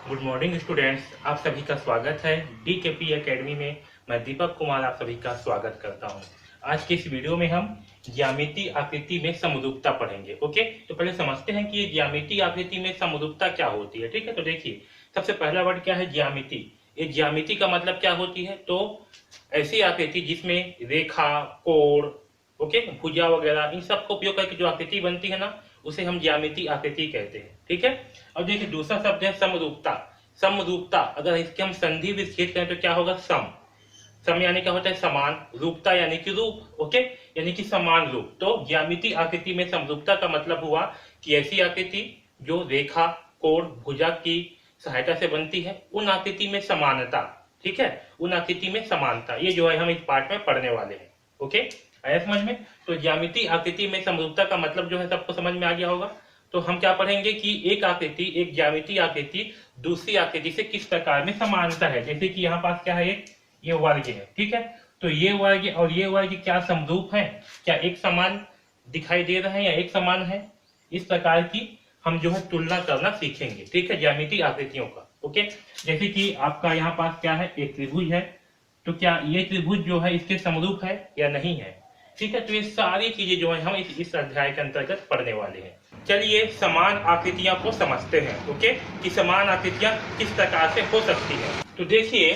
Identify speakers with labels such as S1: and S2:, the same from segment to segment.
S1: Good morning students, आप सभी का स्वागत है DKP एकेडमी में। मैं दीपक कुमार आप सभी का स्वागत करता हूं। आज के इस वीडियो में हम ज्यामितीय आकृति में समरूपता पढ़ेंगे। ओके, तो पहले समझते हैं कि ये ज्यामितीय आकृति में समरूपता क्या होती है। ठीक है, तो देखिए सबसे पहला वर्ड क्या है, ज्यामिति। ये ज्यामिति का मतलब क्या होती है, तो ऐसी आकृति जिसमें रेखा, कोण, ओके, भुजा वगैरह इन सब का उपयोग करके जो आकृति बनती है ना, उसे हम ज्यामितीय आकृति कहते हैं। ठीक है, अब देखिए दूसरा शब्द है समरूपता। समरूपता अगर इसके हम संधि विच्छेद करें तो क्या होगा, सम। सम यानी क्या होता है, समान। रूपता यानी कि रूप, ओके, यानी कि समान रूप। तो ज्यामितीय आकृति में समरूपता का मतलब हुआ कि ऐसी आकृति जो रेखा, कोण, भुजा की सहायता से बनती है, उन आकृति में समानता। ठीक है, उन आकृति में समानता, ये जो है हम इस पार्ट में पढ़ने वाले हैं। ओके, आया समझ में। तो ज्यामितीय आकृति में समरूपता का मतलब जो है सबको समझ में आ गया होगा। तो हम क्या पढ़ेंगे कि एक आकृति, एक ज्यामितीय आकृति दूसरी आकृति से किस प्रकार में समानता है। जैसे कि यहाँ पास क्या है, एक ये वर्ग है। ठीक है, तो ये वर्ग और ये वर्ग क्या समरूप है, क्या एक समान दिखाई दे रहे हैं या एक समान है, इस प्रकार की हम जो है तुलना करना सीखेंगे। ठीक है, ज्यामितीय आकृतियों का। ओके, जैसे कि आपका यहाँ पास क्या है, एक त्रिभुज है, तो क्या ये त्रिभुज जो है इसके समरूप है या नहीं है। ठीक है, तो ये सारी चीजें जो है हम इस अध्याय के अंतर्गत पढ़ने वाले हैं। चलिए समान आकृतियां को समझते हैं। ओके, कि समान आकृतियां किस प्रकार से हो सकती है। तो देखिए,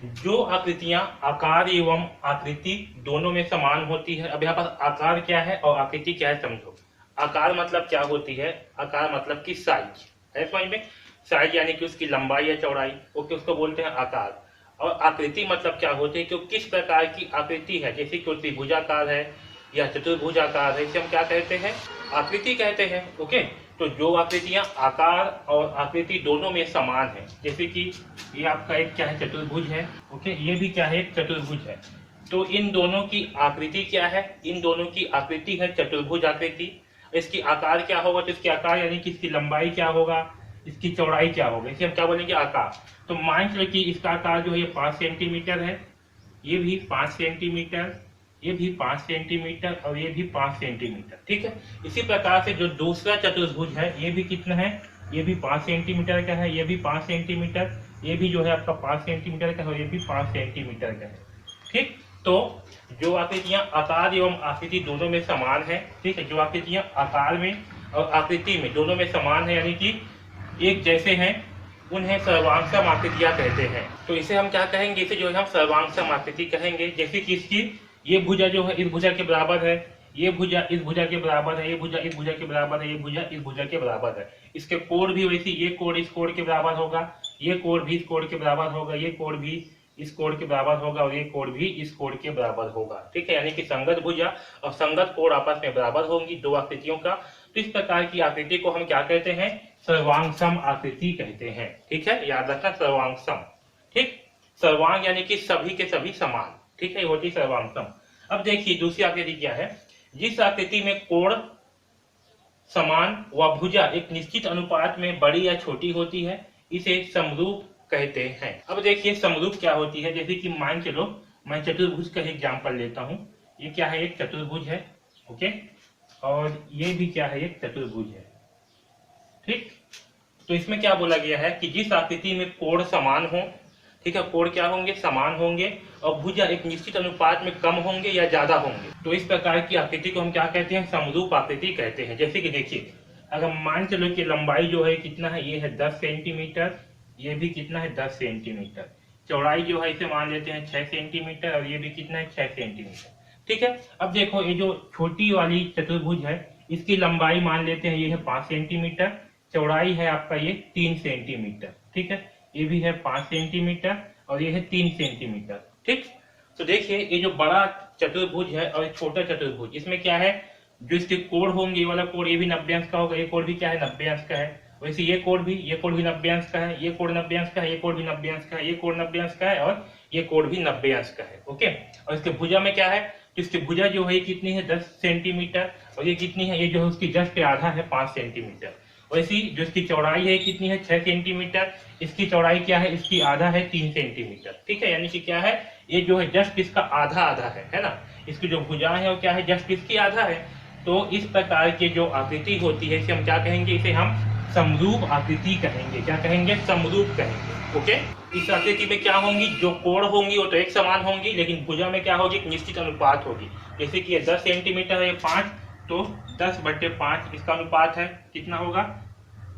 S1: जो आकृतियां आकार एवं आकृति दोनों में समान होती है। अब यहाँ पर आकार क्या है और आकृति क्या है समझो। आकार मतलब क्या होती है, आकार मतलब कि साइज है, समझ में। साइज यानी कि उसकी लंबाई या चौड़ाई, ओके, उसको बोलते हैं आकार। और आकृति मतलब क्या होती है कि किस प्रकार की आकृति है, जैसे कि त्रिभुजाकार है या चतुर्भुजाकार है, इसे हम क्या कहते हैं, आकृति कहते हैं। ओके, तो जो आकृतियां आकार और आकृति दोनों में समान है, जैसे कि ये आपका एक क्या है, चतुर्भुज है। ओके, ये भी क्या है, एक चतुर्भुज है। तो इन दोनों की आकृति क्या है, इन दोनों की आकृति है चतुर्भुज आकृति। इसकी आकार क्या होगा, तो इसकी आकार यानी कि इसकी लंबाई क्या होगा, इसकी चौड़ाई क्या होगा, इसे हम क्या बोलेंगे, आकार। तो मान चलो कि इसका आकार जो है 5 सेंटीमीटर है, ये भी 5 सेंटीमीटर, ये भी 5 सेंटीमीटर और ये भी 5 सेंटीमीटर। ठीक है, इसी प्रकार से जो दूसरा चतुर्भुज है, ये भी कितना है, ये भी 5 सेंटीमीटर का है, ये भी 5 सेंटीमीटर, ये भी जो है आपका 5 सेंटीमीटर का है और ये भी 5 सेंटीमीटर का है। ठीक, तो जो आकृतियां आकार एवं आकृति दोनों में समान है, ठीक है, जो आकृतियां आकार में और आकृति में दोनों में समान है यानी कि एक जैसे हैं, उन्हें सर्वांगसम आकृतियां कहते हैं। तो इसे हम क्या कहेंगे, इसे जो है हम सर्वांगसम आकृति कहेंगे। जैसे कि इसकी ये भुजा जो है इस भुजा के बराबर है, ये भुजा इस भुजा के बराबर है, ये भुजा इस भुजा के बराबर है, ये भुजा इस भुजा के बराबर है। इसके कोण भी वैसे, ये कोण इस कोण के बराबर होगा, ये कोण भी इस कोण के बराबर होगा, ये कोण भी इस कोण के बराबर होगा और ये कोण भी इस कोण के बराबर होगा। ठीक है, यानी कि संगत भुजा और संगत कोण आपस में बराबर होंगी दो आकृतियों का। तो इस प्रकार की आकृति को हम क्या कहते हैं, सर्वांगसम आकृति कहते हैं। ठीक है, याद रखना, सर्वांगसम। ठीक, सर्वांग यानी कि सभी के सभी समान। ठीक है, ये होती सर्वांगसम। अब देखिए दूसरी आकृति क्या है, जिस आकृति में कोण समान व भुजा एक निश्चित अनुपात में बड़ी या छोटी होती है, इसे समरूप कहते हैं। अब देखिए समरूप क्या होती है, जैसे कि मान चलो मैं चतुर्भुज का एग्जांपल लेता हूं। ये क्या है, एक चतुर्भुज है। ओके, और ये भी क्या है, एक चतुर्भुज है। ठीक, तो इसमें क्या बोला गया है कि जिस आकृति में कोण समान हो, ठीक है, कोण क्या होंगे, समान होंगे, और भुजा एक निश्चित अनुपात में कम होंगे या ज्यादा होंगे, तो इस प्रकार की आकृति को हम क्या कहते हैं, समरूप आकृति कहते हैं। जैसे कि देखिए, अगर मान चलो कि लंबाई जो है कितना है, ये है 10 सेंटीमीटर, ये भी कितना है 10 सेंटीमीटर, चौड़ाई जो है इसे मान लेते हैं 6 सेंटीमीटर और ये भी कितना है 6 सेंटीमीटर। ठीक है, अब देखो ये जो छोटी वाली चतुर्भुज है, इसकी लंबाई मान लेते हैं ये है 5 सेंटीमीटर, चौड़ाई है आपका ये 3 सेंटीमीटर। ठीक है, ये भी है 5 सेंटीमीटर और ये है 3 सेंटीमीटर। ठीक, तो देखिए ये जो बड़ा चतुर्भुज है और छोटा चतुर्भुज, इसमें क्या है, जो इसके कोण होंगे, ये वाला कोण ये भी 90 अंश का होगा, ये कोण भी क्या है 90 अंश का है। वैसे ये कोण भी 90 अंश का है, ये कोण 90 अंश का है, ये कोण भी 90 अंश का है, ये कोण 90 अंश का है और ये कोण भी 90 अंश का है। ओके, और इसके भुजा में क्या है, इसकी भुजा जो है कितनी है 10 सेंटीमीटर और ये कितनी है, ये जो है उसकी जस्ट आधा है 5 सेंटीमीटर। वैसी जो इसकी चौड़ाई है कितनी है 6 सेंटीमीटर, इसकी चौड़ाई क्या है, इसकी आधा है 3 सेंटीमीटर। ठीक है, यानी कि क्या है, ये जो है जस्ट इसका आधा आधा है ना, इसकी जो भुजा है वो क्या है, जस्ट इसकी आधा है। तो इस प्रकार की जो आकृति होती है इसे हम क्या कहेंगे, इसे हम समरूप आकृति कहेंगे। क्या कहेंगे? समरूप कहेंगे। ओके, इस आकृति में क्या होंगी? जो कोण होंगी वो तो एक समान होंगी, लेकिन भुजा में क्या होगी? एक निश्चित अनुपात होगी। जैसे कि ये 10 सेंटीमीटर है, 5, तो 10/5 इसका अनुपात है, कितना होगा?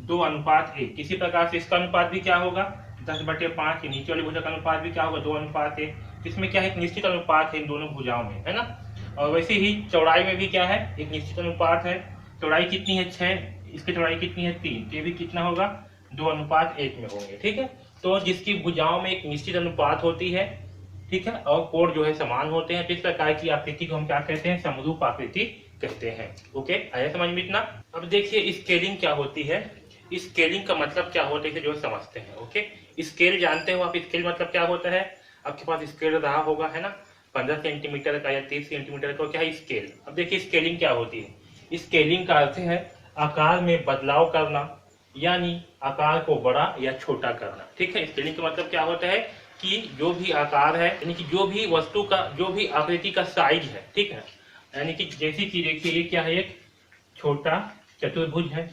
S1: 2:1। किसी प्रकार से इसका अनुपात भी क्या होगा? 10/5। नीचे वाली भुजा का अनुपात भी क्या होगा? 2:1। इसमें क्या है? एक निश्चित अनुपात है इन दोनों भुजाओं में, है ना। और वैसे ही चौड़ाई में भी क्या है? एक निश्चित अनुपात है। चौड़ाई कितनी है? 6, इसकी चौड़ाई कितनी है? 3। ये भी कितना होगा? 2:1 में होंगे। ठीक है, तो जिसकी भुजाओं में एक निश्चित अनुपात होती है, ठीक है, और कोण जो है समान होते हैं, तो इस प्रकार की आकृति को हम क्या कहते हैं? समरूप आकृति कहते हैं। ओके, आया समझ में इतना? अब देखिए स्केलिंग क्या होती है। स्केलिंग का मतलब क्या होता है इसे जो समझते हैं। ओके, स्केल जानते हो आप? स्केल मतलब क्या होता है? आपके पास स्केल रहा होगा, है ना, 15 सेंटीमीटर का या 30 सेंटीमीटर का। क्या है? स्केल। अब देखिए स्केलिंग क्या होती है। स्केलिंग का अर्थ है आकार में बदलाव करना, यानी आकार को बड़ा या छोटा करना। ठीक है, स्केलिंग का मतलब क्या होता है कि जो भी आकार है, यानी कि जो भी वस्तु का, जो भी आकृति का साइज है, ठीक है, यानी कि जैसे कि देखिए ये क्या है? एक छोटा चतुर्भुज है।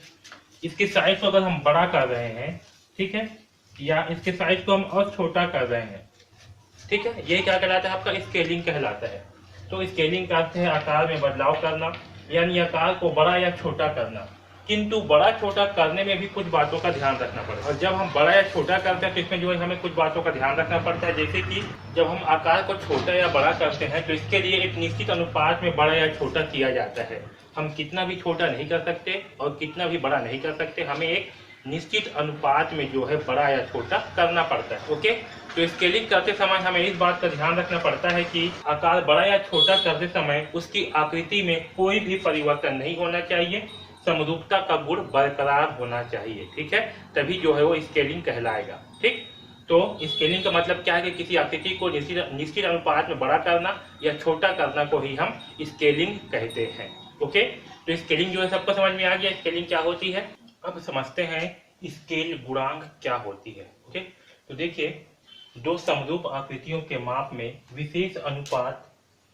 S1: इसके साइज को अगर हम बड़ा कर रहे हैं, ठीक है, या इसके साइज को हम और छोटा कर रहे हैं, ठीक है, ये क्या कहलाता है? आपका स्केलिंग कहलाता है। तो स्केलिंग का अर्थ है आकार में बदलाव करना, यानी आकार को बड़ा या छोटा करना। किंतु बड़ा छोटा करने में भी कुछ बातों का ध्यान रखना पड़ता है। और जब हम बड़ा या छोटा करते हैं तो इसमें जो है हमें कुछ बातों का ध्यान रखना पड़ता है। जैसे कि जब हम आकार को छोटा या बड़ा करते हैं तो इसके लिए एक निश्चित अनुपात में बड़ा या छोटा किया जाता है। हम कितना भी छोटा नहीं कर सकते और कितना भी बड़ा नहीं कर सकते, हमें एक निश्चित अनुपात में जो है बड़ा या छोटा करना पड़ता है। ओके, तो स्केलिंग करते समय हमें इस बात का ध्यान रखना पड़ता है कि आकार बड़ा या छोटा करते समय उसकी आकृति में कोई भी परिवर्तन नहीं होना चाहिए, समरूपता का गुण बरकरार होना चाहिए। ठीक है, तभी जो है वो स्केलिंग कहलाएगा। ठीक, तो स्केलिंग का मतलब क्या है कि किसी आकृति को निश्चित अनुपात में बड़ा करना या छोटा करना को ही हम स्केलिंग कहते हैं। ओके, तो स्केलिंग जो है सबको समझ में आ गया स्केलिंग क्या होती है। अब समझते हैं स्केल गुणांक क्या होती है। ओके, तो देखिए दो समरूप आकृतियों के माप में विशेष अनुपात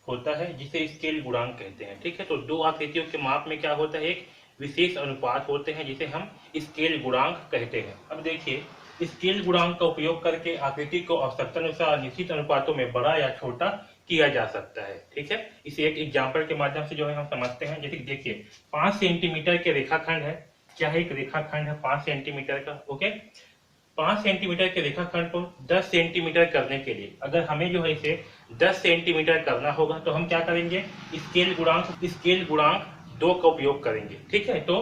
S1: होता है जिसे स्केल गुणांक कहते हैं। ठीक है, तो दो आकृतियों के माप में क्या होता है? एक विशेष अनुपात होते हैं जिसे हम स्केल गुणांक कहते हैं। अब देखिए स्केल गुणांक का उपयोग करके आकृति को आवश्यकतानुसार निश्चित अनुपातों में बड़ा या छोटा किया जा सकता है। ठीक है, इसे एक एग्जाम्पल के माध्यम से जो है हम समझते हैं। जैसे देखिए 5 सेंटीमीटर के रेखाखंड है। क्या है? एक रेखाखंड है 5 सेंटीमीटर का। ओके, 5 सेंटीमीटर के रेखाखंड को 10 सेंटीमीटर करने के लिए अगर हमें जो है इसे 10 सेंटीमीटर करना होगा तो हम क्या करेंगे? स्केल गुणांक 2 का उपयोग करेंगे। ठीक है, तो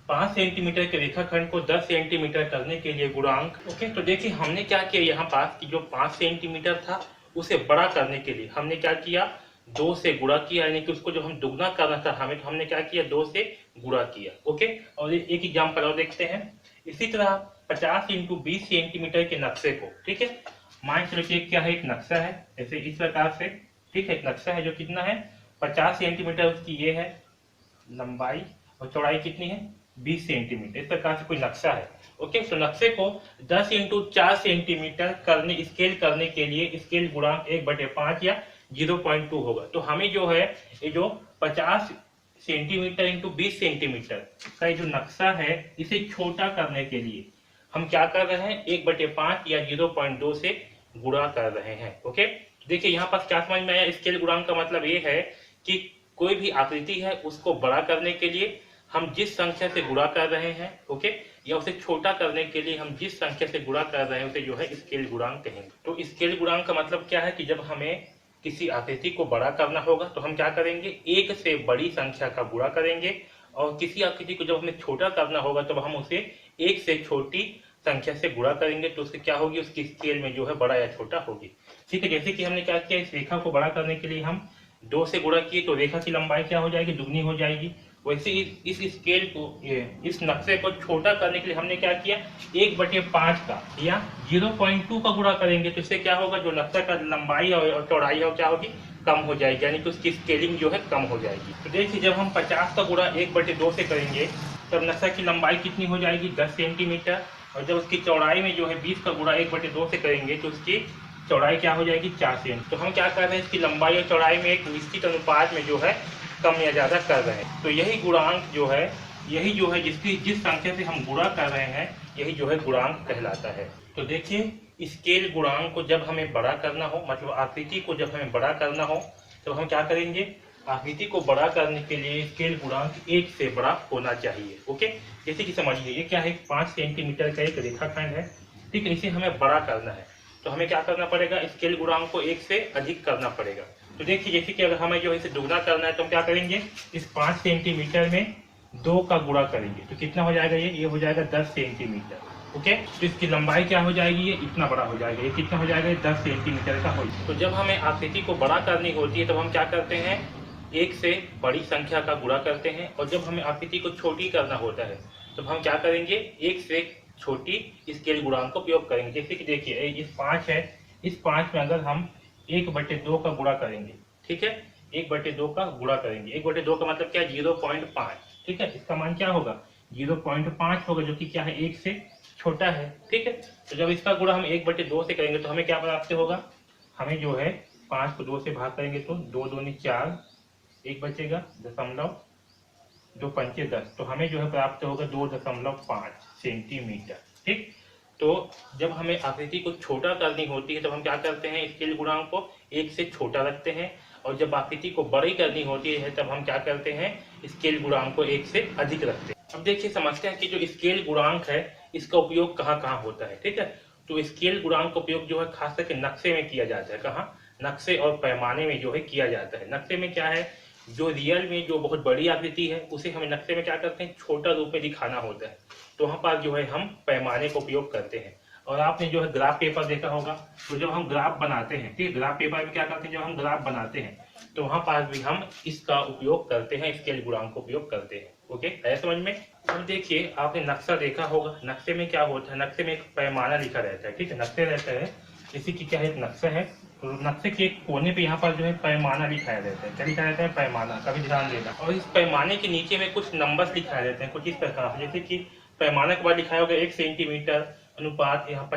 S1: 5 सेंटीमीटर के रेखाखंड को 10 सेंटीमीटर करने के लिए गुणांक। ओके, तो देखिए हमने क्या किया यहाँ पास कि जो 5 सेंटीमीटर था उसे बड़ा करने के लिए हमने क्या किया? 2 से गुणा किया, यानी कि उसको जो हम दुगना करना था हमें, तो हमने क्या किया? 2 से गुणा किया। ओके, और एक एग्जाम्पल और देखते हैं। इसी तरह 50 × 20 सेंटीमीटर के नक्शे को, ठीक है, मान चलिए क्या है? एक नक्शा है ऐसे इस प्रकार से। ठीक है, एक नक्शा है जो कितना है? 50 सेंटीमीटर उसकी ये है लंबाई और चौड़ाई कितनी है? 20 सेंटीमीटर। इस प्रकार से कोई नक्शा है। ओके, तो नक्शे को 10 × 4 सेंटीमीटर स्केल करने के लिए स्केल गुणांक 1/5 या 0.2 होगा। तो हमें जो है ये जो 50 सेंटीमीटर × 20 सेंटीमीटर का जो नक्शा है इसे छोटा करने के लिए हम क्या कर रहे हैं? 1/5 या 0.2 से गुणा कर रहे हैं। ओके, देखिए यहाँ पास क्या समझ में आया? स्केल गुणांक का मतलब ये है कि कोई भी आकृति है उसको बड़ा करने के लिए हम जिस संख्या से गुणा कर रहे हैं, ओके, या उसे छोटा करने के लिए हम जिस संख्या से गुणा कर रहे हैं उसे जो है स्केल गुणांक कहेंगे। तो स्केल गुणांक का मतलब क्या है कि जब हमें किसी आकृति को बड़ा करना होगा तो हम क्या करेंगे? 1 से बड़ी संख्या का गुणा करेंगे, और किसी आकृति को जब हमें छोटा करना होगा तो हम उसे 1 से छोटी संख्या से गुणा करेंगे, तो उससे क्या होगी? उसकी स्केल में जो है बड़ा या छोटा होगी। ठीक है, जैसे कि हमने क्या किया? इस रेखा को बड़ा करने के लिए हम 2 से गुणा किए तो रेखा की लंबाई क्या हो जाएगी? दुगनी हो जाएगी। वैसे इस स्केल को, इस नक्शे को छोटा करने के लिए हमने क्या किया? 1/5 का या 0.2 का गुणा करेंगे, तो इससे क्या होगा? जो नक्शा का लंबाई और चौड़ाई है क्या होगी? कम हो जाएगी, यानी कि उसकी स्केलिंग जो है कम हो जाएगी। तो देखिए जब हम 50 का गुणा 1/2 से करेंगे तब नक्शा की लंबाई कितनी हो जाएगी? 10 सेंटीमीटर। और जब उसकी चौड़ाई में जो है 20 का गुणा 1/2 से करेंगे तो उसकी चौड़ाई क्या हो जाएगी? 4 सेंटीमीटर। तो हम क्या कर रहे हैं? इसकी लंबाई और चौड़ाई में एक निश्चित अनुपात में जो है कम या ज्यादा कर रहे हैं। तो यही गुणांक जो है यही जो है जिस संख्या से हम गुणा कर रहे हैं यही जो है गुणांक कहलाता है। तो देखिए स्केल गुणांक को जब हमें बड़ा करना हो, मतलब आकृति को जब हमें बड़ा करना हो तो हम क्या करेंगे, आकृति को बड़ा करने के लिए स्केल गुणांक 1 से बड़ा होना चाहिए। ओके, जैसे कि समझिए ये क्या है, 5 सेंटीमीटर का एक रेखाखंड है, ठीक है, इसे हमें बड़ा करना है तो हमें क्या करना पड़ेगा, स्केल गुणांक को 1 से अधिक करना पड़ेगा। तो देखिए जैसे कि अगर हमें जो है इसे दुगना करना है तो हम क्या करेंगे, इस 5 सेंटीमीटर में 2 का गुणा करेंगे तो कितना हो जाएगा, ये हो जाएगा 10 सेंटीमीटर। ओके, तो इसकी लंबाई क्या हो जाएगी, ये इतना बड़ा हो जाएगा, ये कितना हो जाएगा, 10 सेंटीमीटर का हो जाएगा। तो जब हमें आकृति को बड़ा करनी होती है तब हम क्या करते हैं, 1 से बड़ी संख्या का गुणा करते हैं, और जब हमें आकृति को छोटी करना होता है तब हम क्या करेंगे, 1 से छोटी स्केल गुणांक का उपयोग करेंगे। जैसे कि देखिए इस 5 है, इस 5 में अगर हम 1/2 का गुणा करेंगे, ठीक है, 1/2 का गुणा करेंगे, 1/2 का मतलब क्या है, 0.5, ठीक है, इसका मान क्या होगा, 0.5 होगा, जो कि क्या है, 1 से छोटा है, ठीक है। तो जब इसका गुणा हम 1/2 से करेंगे तो हमें क्या प्राप्त होगा, हमें जो है 5 को 2 से भाग करेंगे तो 2 दूनी 4, 1 बचेगा, 2 पंचे 10, तो हमें जो है प्राप्त होगा 2.5 सेंटीमीटर, ठीक। तो जब हमें आकृति को छोटा करनी होती है तब हम क्या करते हैं, स्केल गुणांक को 1 से छोटा रखते हैं, और जब आकृति को बड़ी करनी होती है तब हम क्या करते हैं, स्केल गुणांक को 1 से अधिक रखते हैं। अब देखिए समझते हैं कि जो स्केल गुणांक है इसका उपयोग कहाँ कहाँ होता है, ठीक है। तो स्केल गुणांक का उपयोग जो है खास करके नक्शे में किया जाता है, कहाँ, नक्शे और पैमाने में जो है किया जाता है। नक्शे में क्या है, जो रियल में जो बहुत बड़ी आकृति है उसे हमें नक्शे में क्या करते हैं, छोटा रूप में दिखाना होता है, तो वहाँ पर जो है हम पैमाने का उपयोग करते हैं। और आपने जो है ग्राफ पेपर देखा होगा, तो जब हम ग्राफ बनाते हैं, ठीक, ग्राफ पेपर में क्या करते हैं, जब हम ग्राफ बनाते हैं तो वहाँ पर भी हम इसका उपयोग करते हैं, स्केल गुणांक का उपयोग करते हैं। ओके, है समझ में। अब देखिए आपने नक्शा देखा होगा, नक्शे में क्या होता है, नक्शे में एक पैमाना लिखा रहता है, ठीक है, नक्शे रहता है, इसी की क्या है, एक नक्शा है, तो नक्शे के एक कोने पे यहाँ पर जो है पैमाना लिखाया रहता है, क्या लिखा रहता है, पैमाना, कभी ध्यान देना। और इस पैमाने के नीचे में कुछ नंबर्स लिखाए रहते हैं कुछ इस प्रकार से, जैसे कि पैमाना के बाद लिखाया होगा 1 सेंटीमीटर अनुपात यहाँ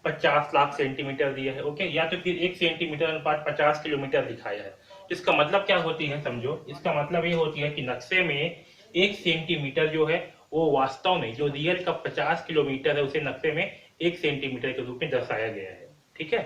S1: 50 लाख सेंटीमीटर दिया है। ओके, या तो फिर 1 सेंटीमीटर अनुपात 50 किलोमीटर दिखाया है। तो इसका मतलब क्या होती है, समझो, इसका मतलब ये होती है कि नक्शे में 1 सेंटीमीटर जो है वो वास्तव में जो रियल का 50 किलोमीटर है उसे नक्शे में 1 सेंटीमीटर के रूप में दर्शाया गया है, ठीक है।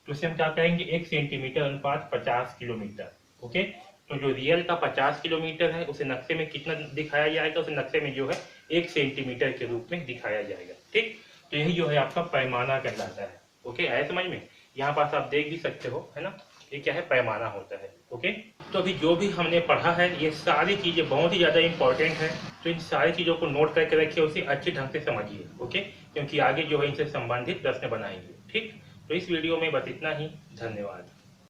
S1: तो इसे हम क्या कहेंगे, 1 सेंटीमीटर अनुपात 50 किलोमीटर। ओके, तो जो रियल का 50 किलोमीटर है उसे नक्शे में कितना दिखाया जाएगा, उसे नक्शे में जो है 1 सेंटीमीटर के रूप में दिखाया जाएगा, ठीक। तो यही जो है आपका पैमाना कहलाता है। ओके, आया समझ में। यहाँ पास आप देख भी सकते हो, है ना, ये क्या है, पैमाना होता है। ओके, तो अभी जो भी हमने पढ़ा है ये सारी चीजें बहुत ही ज्यादा इंपॉर्टेंट है, तो इन सारी चीजों को नोट करके रखिए, उसे अच्छे ढंग से समझिए। ओके, क्योंकि आगे जो है इनसे संबंधित प्रश्न बनाएंगे, ठीक। तो इस वीडियो में बस इतना ही, धन्यवाद।